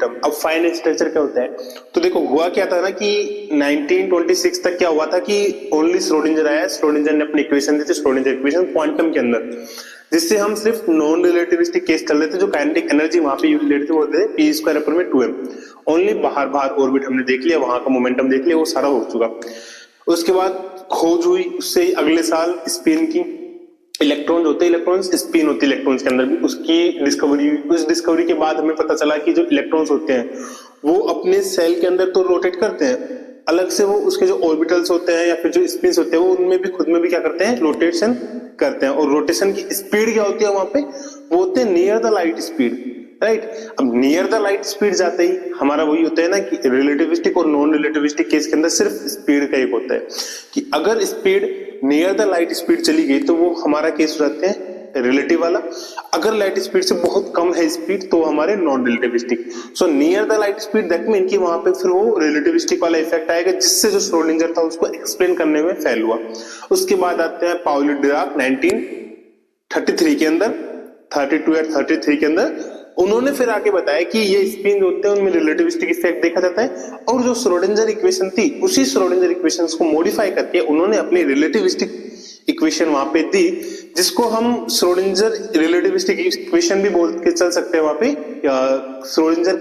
Term. अब finite structure क्या होता है, तो देखो हुआ क्या था ना कि 1926 तक क्या हुआ था कि ओनली श्रोडिंगर आया, श्रोडिंगर ने अपनी इक्वेशन दी थी, श्रोडिंगर इक्वेशन क्वांटम के अंदर, जिससे हम सिर्फ नॉन रिलेटिविस्टिक केस चल रहे थे। जो काइनेटिक एनर्जी वहां पे यूज लेते थे वो थे पी स्क्वायर अपर में 2m। ओनली बाहर बाहर ऑर्बिट हमने देख लिया, वहां का मोमेंटम देख लिया, वो सारा हो चुका। उसके बाद खोज हुई, उससे अगले साल स्पिन की, इलेक्ट्रॉन होते हैं, इलेक्ट्रॉन्स स्पिन होती है इलेक्ट्रॉन्स के अंदर भी, उसकी डिस्कवरी। उस डिस्कवरी के बाद हमें पता चला कि जो इलेक्ट्रॉन्स होते हैं वो अपने सेल के अंदर तो रोटेट करते हैं, अलग से वो उसके जो ऑर्बिटल्स होते हैं या फिर जो स्पिन्स होते हैं वो उनमें भी खुद में भी क्या करते हैं, रोटेशन करते हैं। और रोटेशन की स्पीड क्या होती है वहां पे, वो होते हैं near the light speed, right. अब नियर द लाइट स्पीड जाते ही हमारा वही होता है ना कि रिलेटिविस्टिक और नॉन रिलेटिविस्टिक केस के अंदर सिर्फ स्पीड का एक होता है कि अगर speed near the light speed चली गई तो वो हमारा केस हो जाते हैं रिलेटिव वाला। अगर लाइट स्पीड से बहुत कम है स्पीड तो हमारे non relativistic. So near the light speed that mean कि वहां पे फिर वो रिलेटिविस्टिक वाला इफेक्ट आएगा, जिससे जो श्रोडिंगर था उसको एक्सप्लेन करने में फेल हुआ। उसके बाद आते हैं पाउली डिराक 1933 के अंदर, 32 या 33 के अंदर। उन्होंने फिर आगे बताया कि ये स्पिन होते हैं उनमें रिलेटिविस्टिक इफेक्ट देखा जाता है, और जो श्रोडिंगर इक्वेशन थी उसी श्रोडिंगर इक्वेशंस को मॉडिफाई करके उन्होंने अपनी रिलेटिविस्टिक इक्वेशन वहां पे दी, जिसको हम श्रोडिंगर रिलेटिविस्टिक इक्वेशन भी बोल के चल सकते हैं वहां पे, श्रोडिंगर